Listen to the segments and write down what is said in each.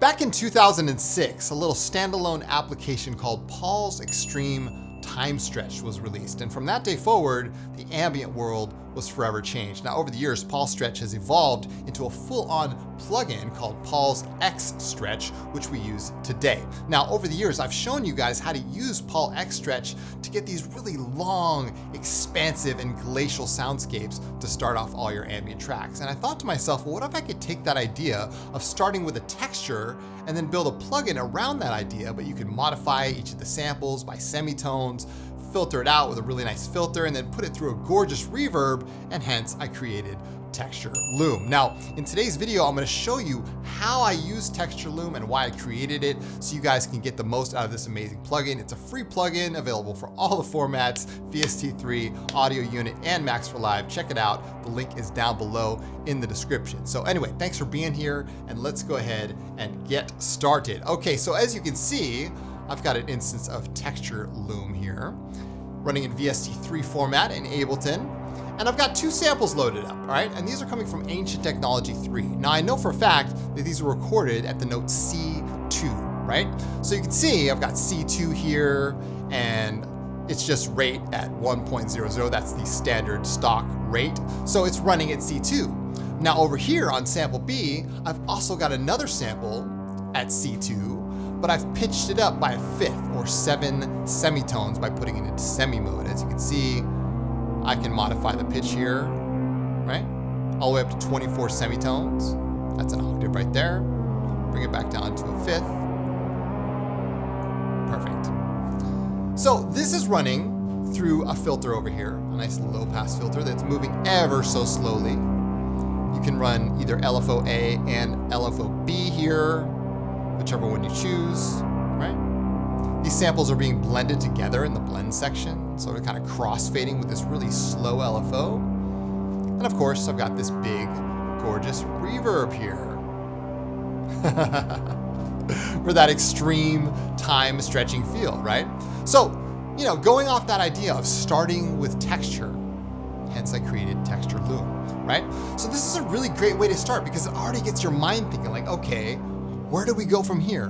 Back in 2006, a little standalone application called Paul's Extreme Time Stretch was released, and from that day forward, the ambient world was forever changed. Now, over the years, Paul's Stretch has evolved into a full-on plugin called Paul's X Stretch, which we use today. Now, over the years, I've shown you guys how to use Paul X Stretch to get these really long, expansive, and glacial soundscapes to start off all your ambient tracks. And I thought to myself, well, what if I could take that idea of starting with a texture and then build a plugin around that idea, but you could modify each of the samples by semitones, filter it out with a really nice filter, and then put it through a gorgeous reverb, and hence I created Texture Loom. Now, in today's video, I'm going to show you how I use Texture Loom and why I created it so you guys can get the most out of this amazing plugin. It's a free plugin available for all the formats, VST3, Audio Unit, and Max for Live. Check it out. The link is down below in the description. So anyway, thanks for being here, and let's go ahead and get started. Okay, so as you can see, I've got an instance of Texture Loom here, running in VST3 format in Ableton. And I've got two samples loaded up, all right? And these are coming from Ancient Technology 3. Now, I know for a fact that these were recorded at the note C2, right? So you can see I've got C2 here, and it's just rate at 1.00. That's the standard stock rate. So it's running at C2. Now, over here on sample B, I've also got another sample at C2, but I've pitched it up by a fifth, or 7 semitones, by putting it into semi mode. As you can see, I can modify the pitch here, right? All the way up to 24 semitones. That's an octave right there. Bring it back down to a fifth. Perfect. So this is running through a filter over here, a nice low pass filter that's moving ever so slowly. You can run either LFO-A and LFO-B here, whichever one you choose, right? These samples are being blended together in the blend section, so they're kind of cross-fading with this really slow LFO. And of course, I've got this big, gorgeous reverb here for that extreme time stretching feel, right? So, you know, going off that idea of starting with texture, hence I created Texture Loom, right? So this is a really great way to start because it already gets your mind thinking like, okay, where do we go from here?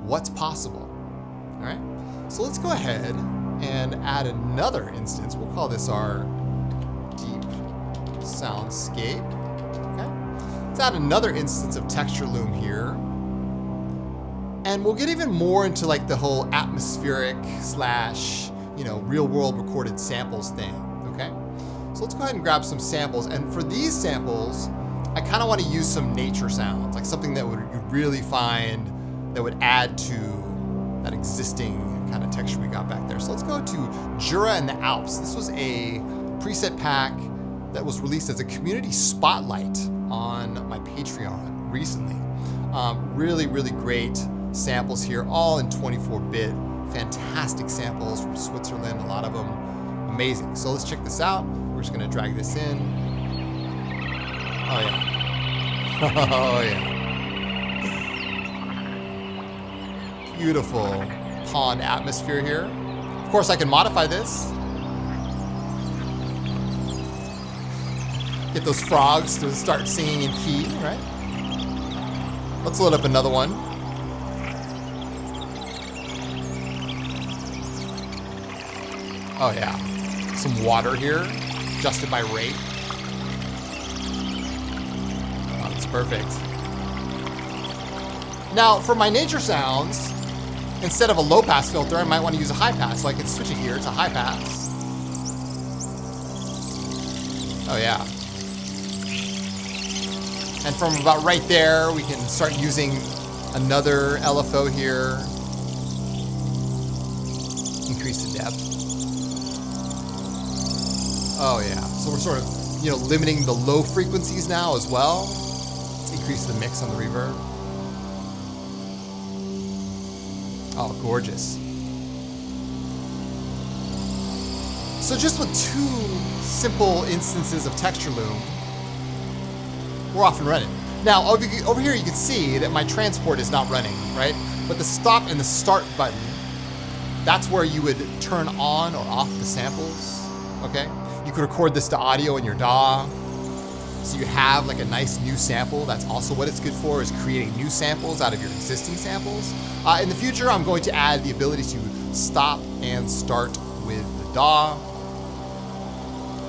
What's possible? All right, so let's go ahead and add another instance. We'll call this our deep soundscape. Okay, let's add another instance of Texture Loom here. And we'll get even more into like the whole atmospheric slash, you know, real world recorded samples thing. Okay, so let's go ahead and grab some samples. And for these samples, I kind of want to use some nature sounds, like something that you'd really find that would add to that existing kind of texture we got back there. So let's go to Jura and the Alps. This was a preset pack that was released as a community spotlight on my Patreon recently. Really, really great samples here, all in 24-bit. Fantastic samples from Switzerland, a lot of them. Amazing. So let's check this out. We're just gonna drag this in. Oh yeah. Oh yeah. Beautiful pond atmosphere here. Of course, I can modify this. Get those frogs to start singing in key, right? Let's load up another one. Oh yeah, some water here, adjusted by rate. Oh, that's perfect. Now, for my nature sounds, instead of a low pass filter, I might want to use a high pass, so I can switch it here to high pass. Oh yeah. And from about right there, we can start using another LFO here. Increase the depth. Oh yeah, so we're sort of, you know, limiting the low frequencies now as well. Let's increase the mix on the reverb. Oh, gorgeous. So just with two simple instances of Texture Loom, we're off and running. Now, over here you can see that my transport is not running, right? But the stop and the start button, that's where you would turn on or off the samples, okay? You could record this to audio in your DAW. So you have like a nice new sample. That's also what it's good for, is creating new samples out of your existing samples. In the future, I'm going to add the ability to stop and start with the DAW.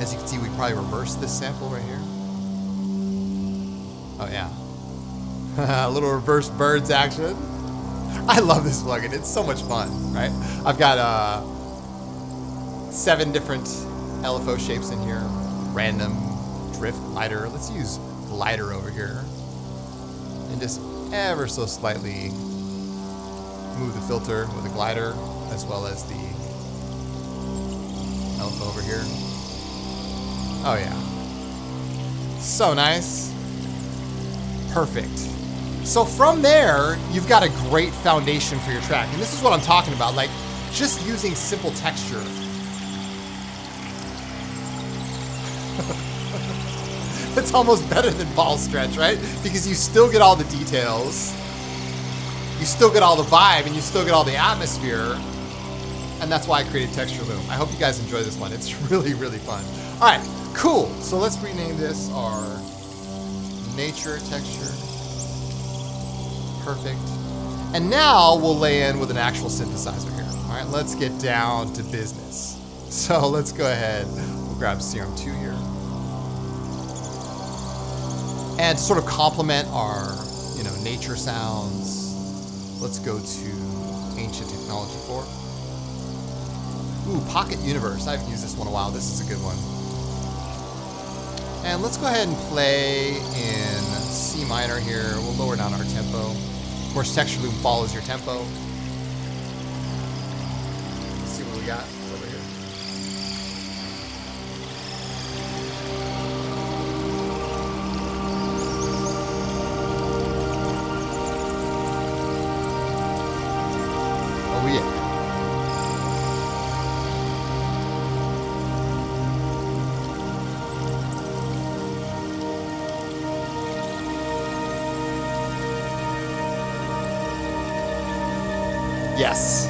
As you can see, we can probably reverse this sample right here. Oh yeah. A little reverse birds action. I love this plugin. It's so much fun, right? I've got 7 different LFO shapes in here. Random, drift, glider. Let's use glider over here. And just ever so slightly move the filter with the glider, as well as the LFO over here. Oh yeah. So nice. Perfect. So from there, you've got a great foundation for your track. And this is what I'm talking about, like just using simple texture. It's almost better than ball stretch, right? Because you still get all the details, you still get all the vibe, and you still get all the atmosphere. And that's why I created Texture Loom. I hope you guys enjoy this one. It's really, really fun. All right, cool. So let's rename this our nature texture. Perfect. And now we'll lay in with an actual synthesizer here. All right, let's get down to business. So let's go ahead. We'll grab Serum 2 here. And to sort of complement our, nature sounds, let's go to Ancient Technology 4. Ooh, Pocket Universe. I haven't used this one in a while. This is a good one. And let's go ahead and play in C minor here. We'll lower down our tempo. Of course, Texture Loom follows your tempo. Let's see what we got over here. Oh yeah. Yes.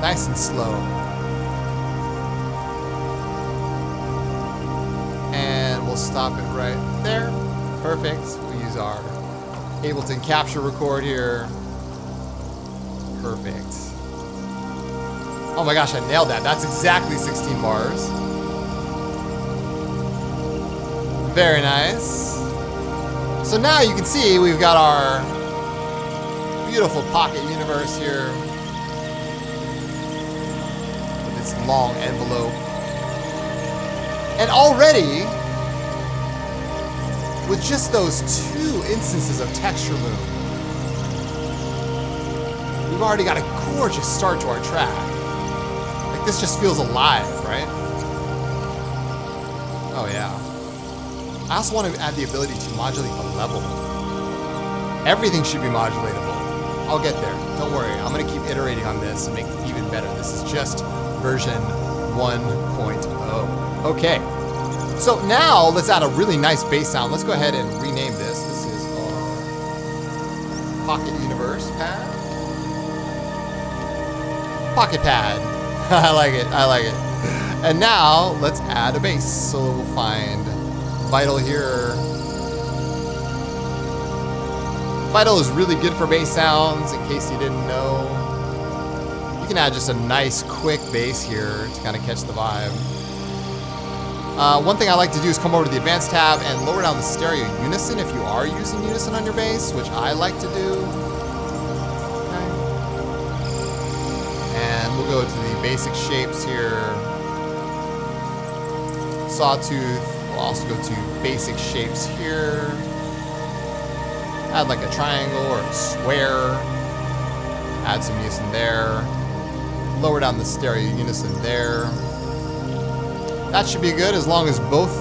Nice and slow. And we'll stop it right there. Perfect. We'll use our Ableton Capture Record here. Perfect. Oh my gosh, I nailed that. That's exactly 16 bars. Very nice. So now you can see we've got our beautiful Pocket Universe here with its long envelope. And already, with just those 2 instances of Texture Loom, we've already got a gorgeous start to our track. Like, this just feels alive, right? Oh yeah. I also want to add the ability to modulate the level. Everything should be modulatable. I'll get there. Don't worry. I'm going to keep iterating on this and make it even better. This is just version 1.0. Okay. So now let's add a really nice bass sound. Let's go ahead and rename this. This is our Pocket Universe pad. Pocket pad. I like it. I like it. And now let's add a bass. So we'll find Vital here. Vital is really good for bass sounds, in case you didn't know. You can add just a nice quick bass here to kind of catch the vibe. One thing I like to do is come over to the Advanced tab and lower down the stereo unison if you are using unison on your bass, which I like to do. Okay. And we'll go to the basic shapes here. Sawtooth. We'll also go to basic shapes here. Add like a triangle or a square. Add some unison there. Lower down the stereo unison there. That should be good as long as both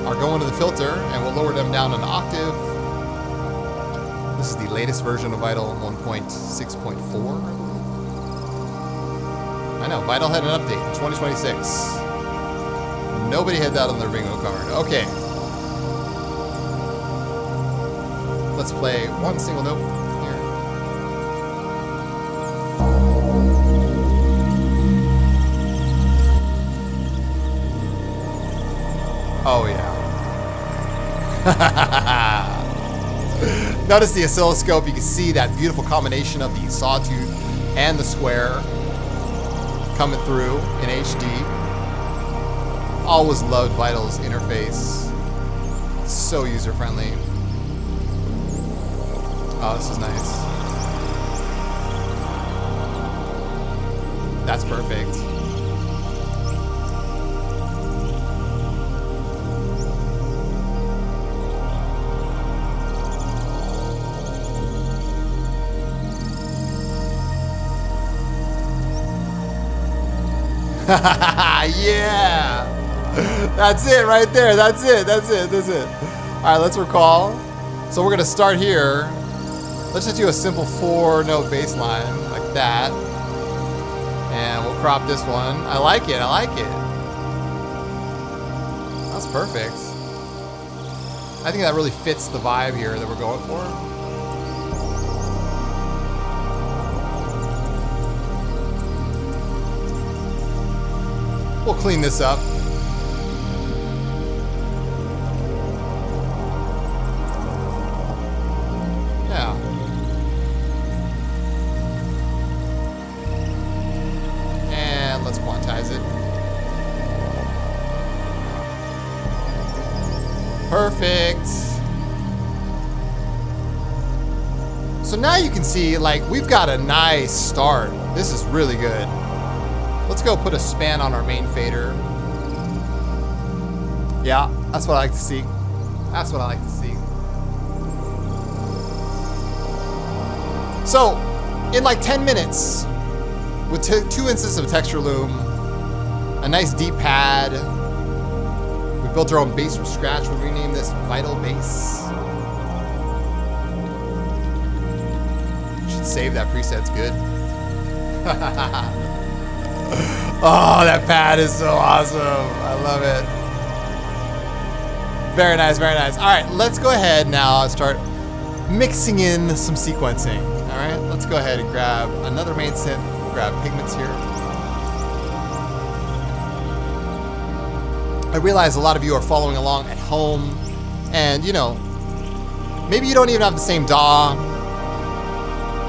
are going to the filter, and we'll lower them down an octave. This is the latest version of Vital 1.6.4, I believe. I know, Vital had an update in 2026. Nobody had that on their bingo card. Okay. Let's play one single note here. Oh yeah. Notice the oscilloscope. You can see that beautiful combination of the sawtooth and the square coming through in HD. Always loved Vital's interface. It's so user-friendly. Oh, this is nice. That's perfect. Yeah! That's it right there. That's it. That's it. That's it. All right, let's recall. So we're going to start here. Let's just do a simple 4-note bass line like that. And we'll crop this one. I like it. I like it. That's perfect. I think that really fits the vibe here that we're going for. We'll clean this up. Yeah. And let's quantize it. Perfect. So now you can see, like, we've got a nice start. This is really good. Let's go put a span on our main fader. Yeah, that's what I like to see. That's what I like to see. So, in like 10 minutes, with 2 instances of Texture Loom, a nice deep pad, we built our own bass from scratch. We'll rename this Vital Bass. Should save that preset, it's good. Oh, that pad is so awesome. I love it. Very nice, very nice. All right, let's go ahead now and start mixing in some sequencing. All right, let's go ahead and grab another main synth. We'll grab Pigments here. I realize a lot of you are following along at home, and you know, maybe you don't even have the same DAW.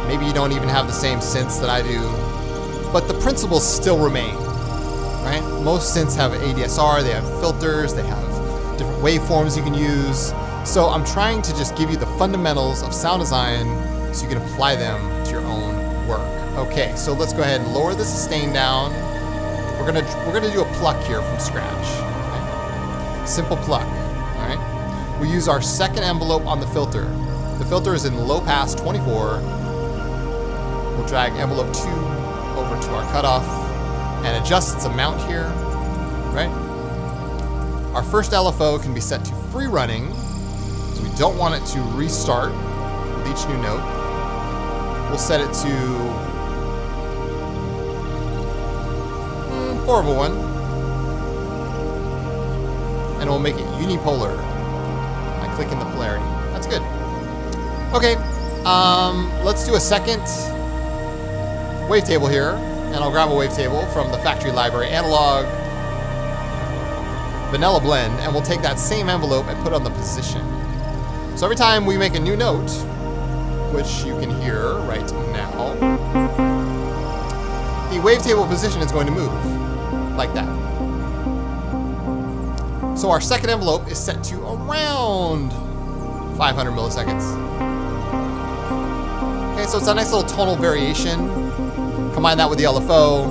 Maybe you don't even have the same synths that I do. But the principles still remain, right? Most synths have ADSR, they have filters, they have different waveforms you can use. So I'm trying to just give you the fundamentals of sound design so you can apply them to your own work. Okay, so let's go ahead and lower the sustain down. We're gonna do a pluck here from scratch. Okay? Simple pluck, all right? We use our second envelope on the filter. The filter is in low pass 24. We'll drag envelope 2 over to our cutoff and adjust its amount here, right? Our first LFO can be set to free running, so we don't want it to restart with each new note. We'll set it to 4/1, and we'll make it unipolar by clicking the polarity. That's good. Okay, let's do a second wavetable here, and I'll grab a wavetable from the factory library, analog, vanilla blend, and we'll take that same envelope and put it on the position. So every time we make a new note, which you can hear right now, the wavetable position is going to move like that. So our second envelope is set to around 500 milliseconds. Okay, so it's a nice little tonal variation. Combine that with the LFO,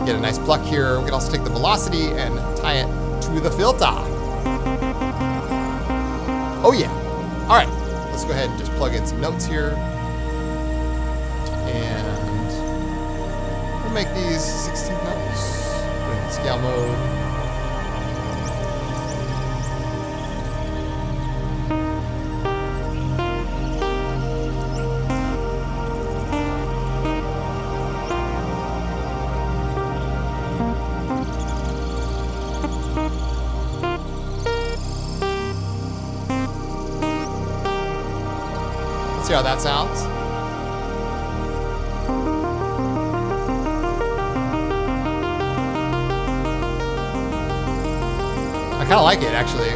get a nice pluck here. We can also take the velocity and tie it to the filter. Oh yeah. All right, let's go ahead and just plug in some notes here. And we'll make these 16 notes. Put it in scale mode. See how that sounds? I kind of like it, actually.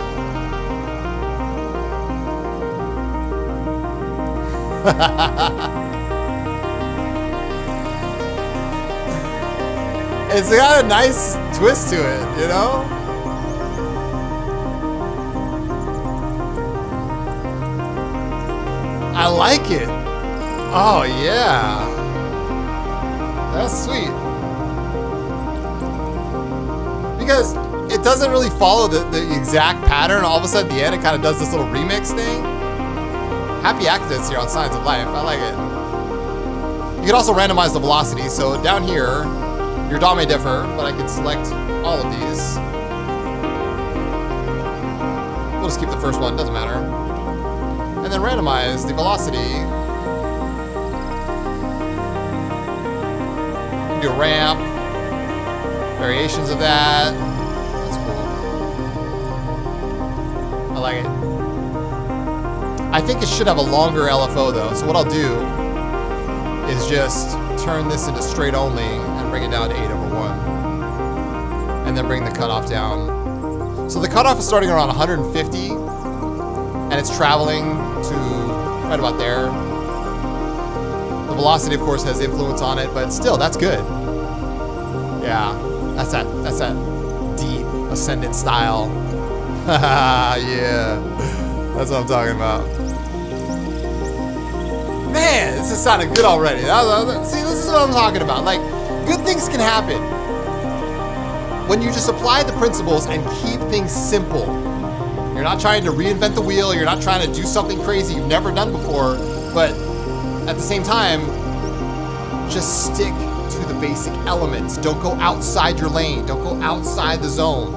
It's got a nice twist to it, you know? I like it. Oh, yeah. That's sweet. Because it doesn't really follow the exact pattern. All of a sudden, at the end, it kind of does this little remix thing. Happy accidents here on Signs of Life. I like it. You can also randomize the velocity. So down here, your DAW may differ, but I can select all of these. We'll just keep the first one, doesn't matter. And then randomize the velocity. Do a ramp, variations of that. That's cool. I like it. I think it should have a longer LFO though. So what I'll do is just turn this into straight only and bring it down to 8/1. And then bring the cutoff down. So the cutoff is starting around 150 and it's traveling to right about there. The velocity, of course, has influence on it, but still, that's good. Yeah, that's that deep ascendant style. Yeah, that's what I'm talking about. Man, this is sounding good already. See, this is what I'm talking about. Like, good things can happen when you just apply the principles and keep things simple. You're not trying to reinvent the wheel. You're not trying to do something crazy you've never done before, but at the same time, just stick to the basic elements. Don't go outside your lane. Don't go outside the zone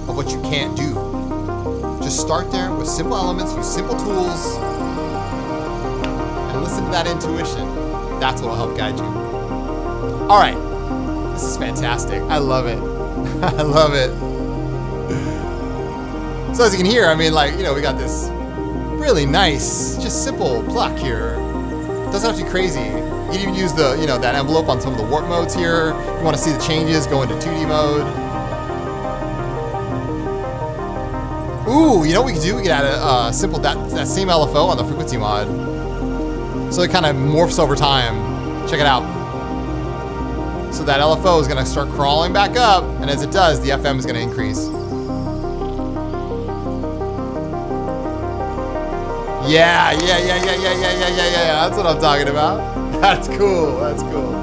of what you can't do. Just start there with simple elements, use simple tools, and listen to that intuition. That's what will help guide you. All right, this is fantastic. I love it. I love it. So as you can hear, I mean, like, you know, we got this really nice, just simple pluck here. Doesn't have to be crazy. You can even use the, you know, that envelope on some of the warp modes here. If you want to see the changes, go into 2D mode. Ooh, you know what we could do? We could add a simple, that same LFO on the frequency mod. So it kind of morphs over time. Check it out. So that LFO is going to start crawling back up, and as it does, the FM is going to increase. Yeah. That's what I'm talking about. That's cool. That's cool.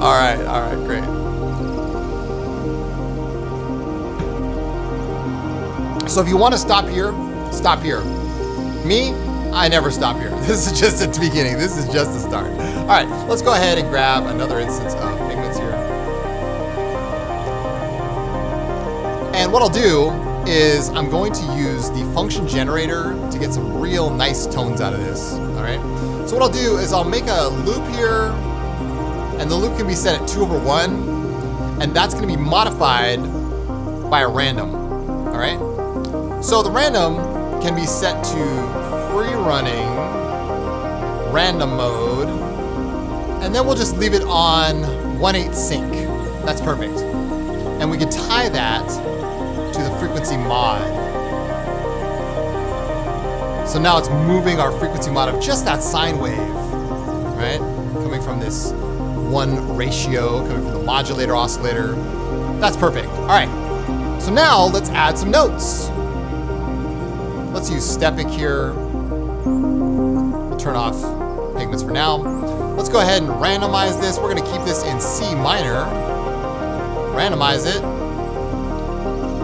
All right, great. So if you want to stop here, stop here. Me, I never stop here. This is just at the beginning. This is just the start. All right, let's go ahead and grab another instance of pigments here. And what I'll do is I'm going to use the function generator to get some real nice tones out of this, all right? So what I'll do is I'll make a loop here, and the loop can be set at 2/1, and that's gonna be modified by a random, all right? So the random can be set to free running, random mode, and then we'll just leave it on 1/8 sync. That's perfect. And we can tie that to the frequency mod. So now it's moving our frequency mod of just that sine wave, right? Coming from this 1 ratio, coming from the modulator oscillator. That's perfect. All right, so now let's add some notes. Let's use stepping here. We'll turn off pigments for now. Let's go ahead and randomize this. We're gonna keep this in C minor. Randomize it.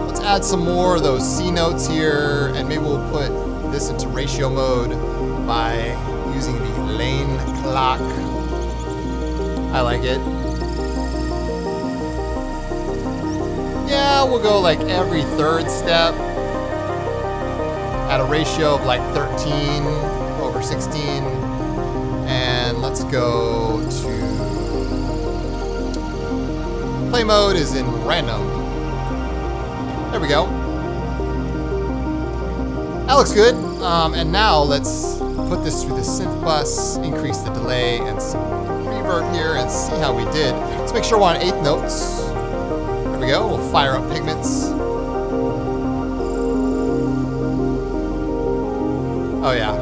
Let's add some more of those C notes here, and maybe we'll put this into ratio mode by using the lane clock. I like it. Yeah, we'll go like every 3rd step at a ratio of like 13/16. And let's go to play mode is in random. There we go. That looks good. And now let's put this through the synth bus, increase the delay and some reverb here, and see how we did. Let's make sure we're on 8th notes. There we go. We'll fire up pigments. Oh yeah.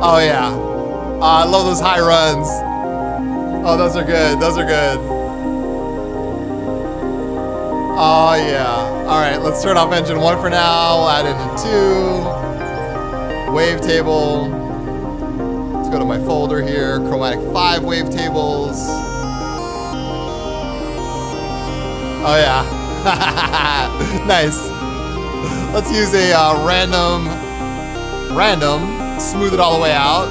Oh yeah. I love those high runs. Oh, those are good. Those are good. Oh yeah. All right, let's turn off engine 1 for now. We'll add engine 2. Wavetable. Let's go to my folder here. Chromatic 5 wavetables. Oh yeah. Nice. Let's use a random, smooth it all the way out.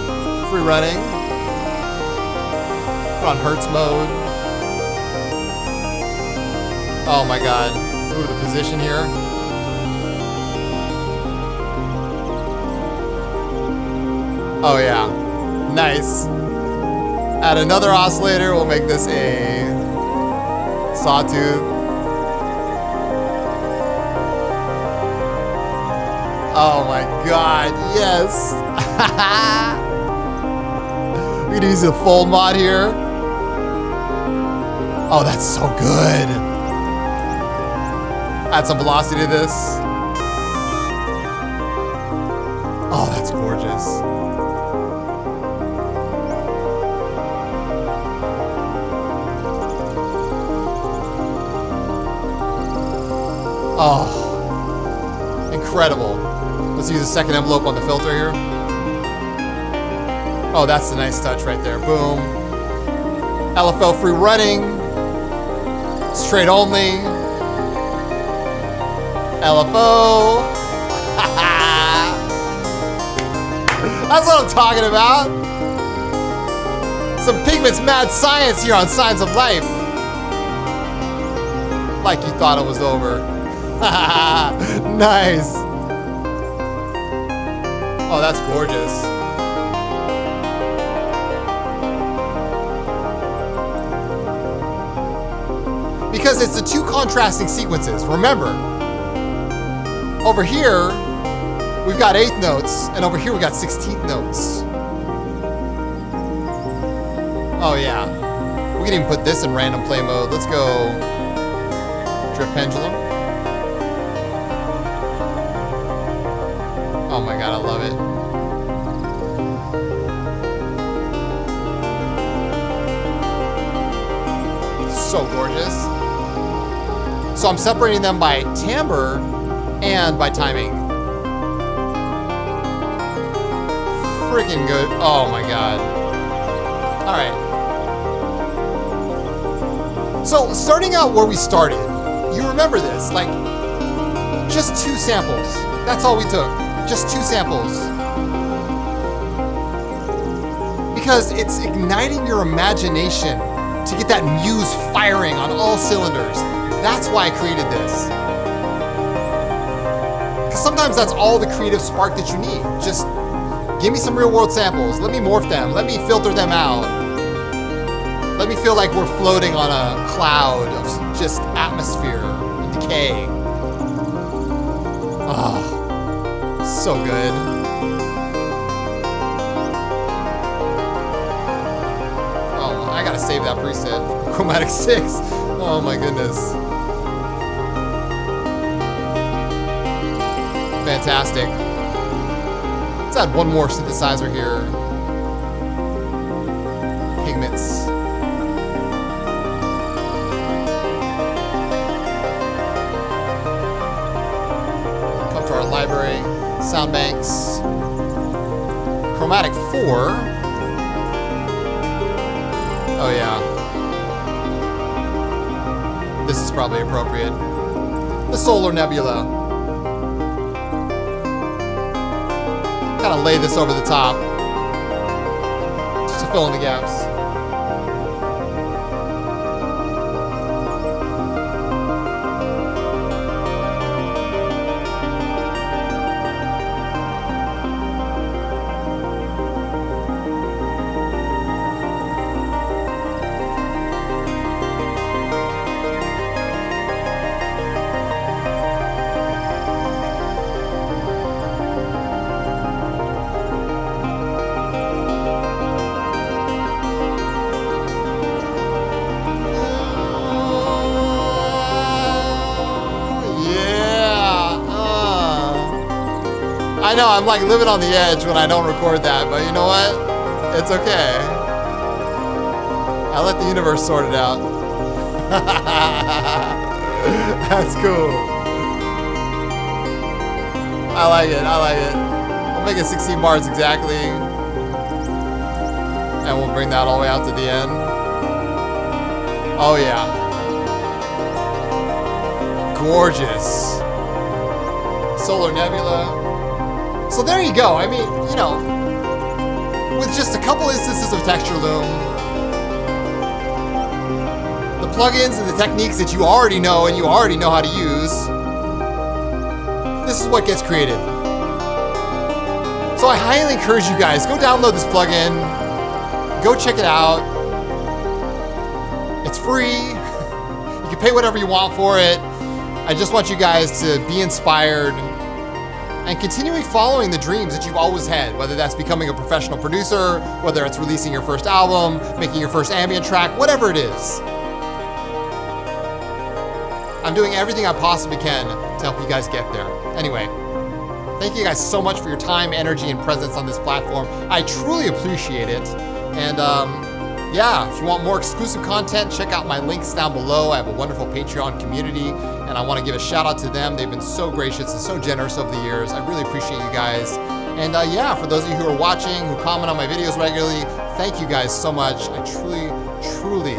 Free running. Put on Hertz mode. Oh my god. Move the position here. Oh yeah. Nice. Add another oscillator. We'll make this a sawtooth. Oh my god, yes! We can use the fold mod here. Oh, that's so good. Add some velocity to this. Oh, that's gorgeous. Oh, incredible. Let's use a second envelope on the filter here. Oh, that's a nice touch right there. Boom. LFO free running. Straight only. LFO. That's what I'm talking about. Some Pigment's mad science here on Signs of Life. Like you thought it was over. Nice. Oh, that's gorgeous. Because it's the two contrasting sequences. Remember, over here, we've got 8th notes, and over here we got 16th notes. Oh yeah. We can even put this in random play mode. Let's go drift pendulum. Oh my god, I love it. So gorgeous. So I'm separating them by timbre and by timing. Freaking good. Oh my god. Alright. So starting out where we started, you remember this, like just 2 samples. That's all we took. Just 2 samples. Because it's igniting your imagination to get that muse firing on all cylinders. That's why I created this. Because sometimes that's all the creative spark that you need. Just give me some real world samples. Let me morph them. Let me filter them out. Let me feel like we're floating on a cloud of just atmosphere and decay. Oh. So good. Oh, I gotta save that preset. Chromatic 6. Oh my goodness. Fantastic. Let's add one more synthesizer here. Pigments. Come to our library. Sound banks. Chromatic 4. Oh yeah. This is probably appropriate. The Solar Nebula. Kind of lay this over the top. Just to fill in the gaps. I know, I'm like living on the edge when I don't record that, but you know what? It's okay. I let the universe sort it out. That's cool. I like it, I like it. We'll make it 16 bars exactly. And we'll bring that all the way out to the end. Oh yeah. Gorgeous. Solar nebula. So there you go. I mean, you know, with just a couple instances of Texture Loom, the plugins and the techniques that you already know and you already know how to use, this is what gets created. So I highly encourage you guys, go download this plugin, go check it out. It's free. You can pay whatever you want for it. I just want you guys to be inspired and continuing following the dreams that you've always had, whether that's becoming a professional producer, whether it's releasing your first album, making your first ambient track, whatever it is. I'm doing everything I possibly can to help you guys get there. Anyway, thank you guys so much for your time, energy, and presence on this platform. I truly appreciate it. And yeah, if you want more exclusive content, check out my links down below. I have a wonderful Patreon community, and I want to give a shout out to them. They've been so gracious and so generous over the years. I really appreciate you guys. And yeah, for those of you who are watching, who comment on my videos regularly, thank you guys so much. I truly, truly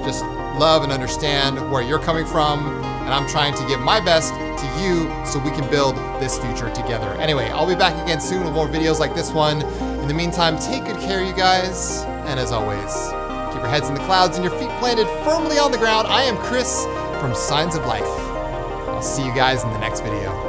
just love and understand where you're coming from, and I'm trying to give my best to you so we can build this future together. Anyway, I'll be back again soon with more videos like this one. In the meantime, take good care, you guys. And as always, keep your heads in the clouds and your feet planted firmly on the ground. I am Chris from Signs of Life. I'll see you guys in the next video.